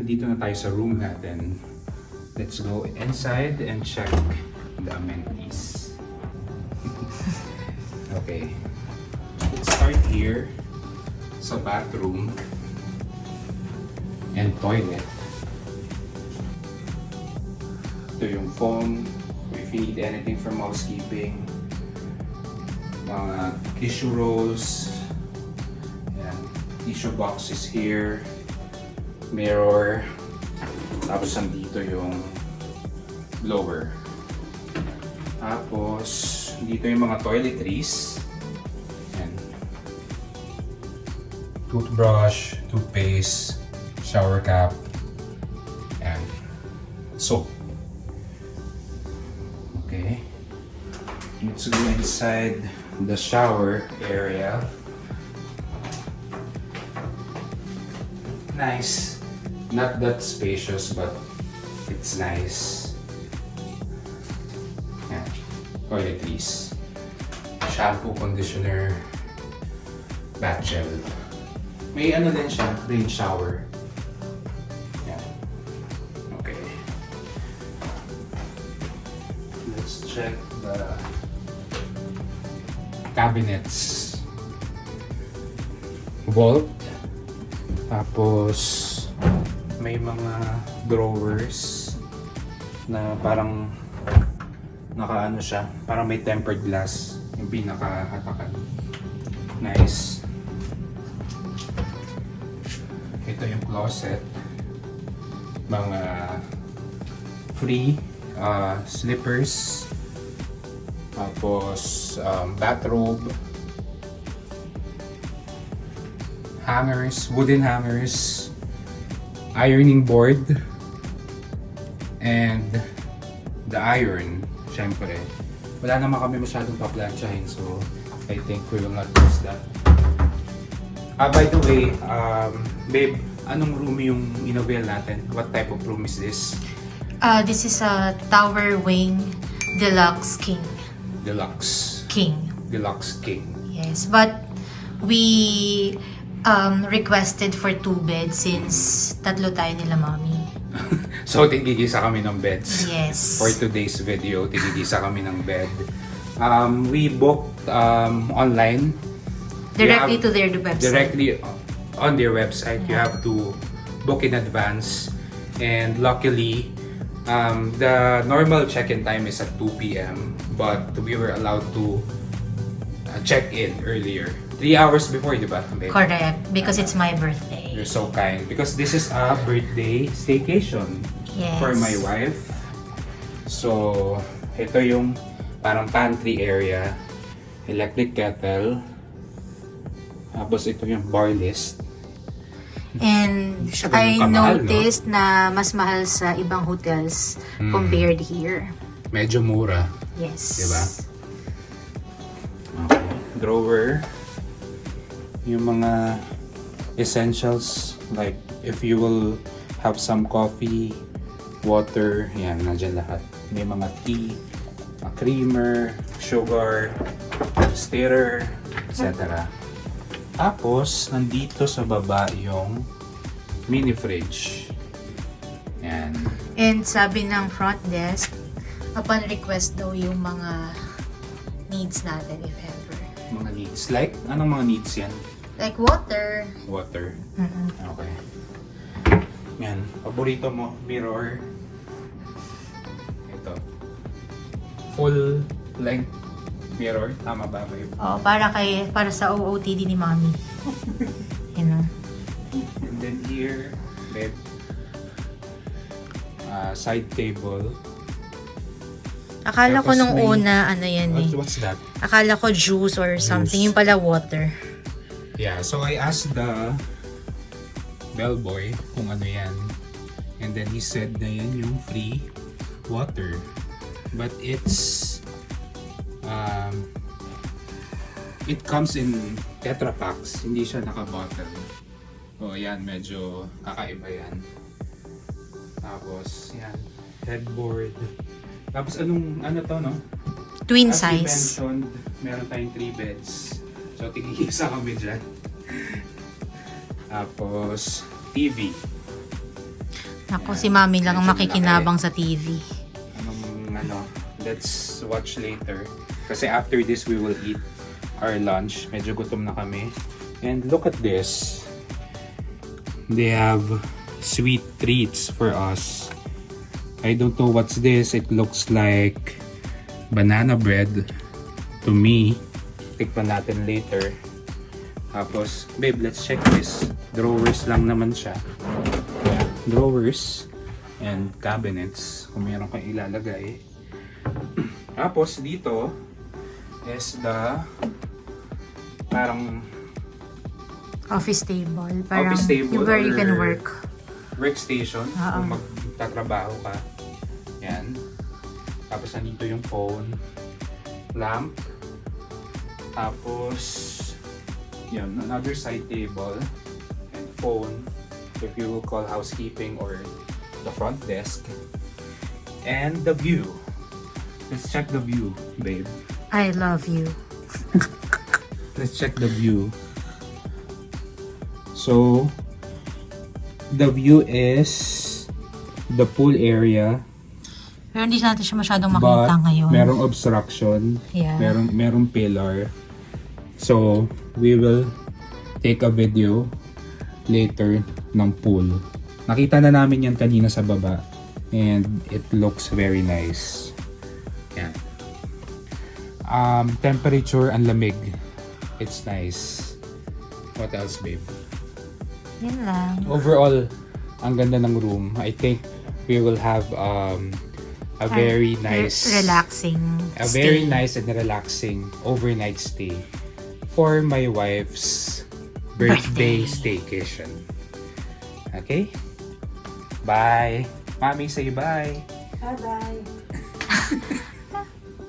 nandito na tayo sa room natin. Let's go inside and check the amenities. Okay. Let's start here sa bathroom and toilet. Ito yung phone. If you need anything from housekeeping. Mga tissue rolls. Ayan. Tissue boxes here. Mirror. Tapos nandito yung blower. Tapos dito yung mga toiletries. Ayan. Toothbrush, toothpaste, shower cap, and soap. Okay. Let's go inside the shower area. Nice. Not that spacious, but it's nice. Yan. Toiletries. Shampoo, conditioner, bath gel. May ano din siya, rain shower. Yan. Okay. Let's check the cabinets. Vault. Tapos may mga drawers na parang naka-ano siya, parang may tempered glass yung pinaka-hatakan. Nice. Ito yung closet. Mga free slippers. Tapos bathrobe. Hangers, wooden hangers. Ironing board. And the iron, syempre. Wala naman kami masyadong paplansyahin, so I think we will not use that. By the way, babe, anong room yung in-avail natin? What type of room is this? This is a Tower Wing Deluxe King. Deluxe. King. Deluxe King. Yes, but we requested for 2 beds since tatlo tayo nila mommy. So, tigigisa kami ng beds. Yes. For today's video, tigigisa kami ng bed. We booked online. Directly to their website. Directly on their website. You have to book in advance. And luckily, the normal check-in time is at 2 p.m. But we were allowed to check in earlier. 3 hours before, di ba? Correct, because it's my birthday. You're so kind. Because this is a birthday staycation for my wife. So, ito yung parang pantry area. Electric kettle. Tapos ito yung bar list. And I noticed na mas mahal sa ibang hotels compared here. Medyo mura. Yes. Diba? Okay. Drawer. Yung mga essentials, like if you will have some coffee, water, yan, nandyan lahat. May mga tea, a creamer, sugar, stirrer, etc. Tapos, nandito sa baba yung mini fridge. Yan. And sabi ng front desk, upon request daw yung mga needs natin if ever. Mga needs. Like, anong mga needs yan? Like water. Water. Mm-mm. Okay. Yan. Paborito mo, mirror. Ito. Full length mirror. Tama ba, babe? Oo, para sa OOTD ni mommy. You know? And then here, babe, side table. Akala ko Tapos nung may- una, ano yan eh. What's that? Akala ko juice or something. Juice. Yung pala water. Yeah, so I asked the bellboy kung ano yan. And then he said na yan yung free water. But it's it comes in Tetra Packs. Hindi siya naka-bottle. O yan, medyo kakaiba yan. Tapos yan, headboard. Tapos ano to, no? Twin As you size. mentioned, meron tayong 3 beds. So, tigigisa kami dyan. Tapos, TV. Ako, si Mami lang ang makikinabang sa TV. Let's watch later. Kasi after this, we will eat our lunch. Medyo gutom na kami. And look at this. They have sweet treats for us. I don't know what's this. It looks like banana bread to me. Tikpan natin later. Tapos, babe, let's check this. Drawers lang naman siya. Yeah, drawers and cabinets kung meron kang ilalagay. Tapos dito is the parang Office table. Parang office table where you can or work. workstation kung magtatrabaho ka. Yan. Tapos nandito yung phone, lamp. Tapos yan, another side table and phone if you will call housekeeping or the front desk. And the view. Let's check the view, babe. I love you. Let's check the view. So, the view is the pool area. Pero hindi natin siya masyadong makita But ngayon. merong obstruction. Yeah. Merong pillar. So, we will take a video later ng pool. Nakita na namin yan kanina sa baba. And it looks very nice. Yan. Temperature and lamig. It's nice. What else, babe? Yan lang. Overall, ang ganda ng room. I think we will have a very nice, relaxing very stay. nice and relaxing overnight stay for my wife's birthday staycation. Okay? Bye. Mommy, say bye. Bye-bye.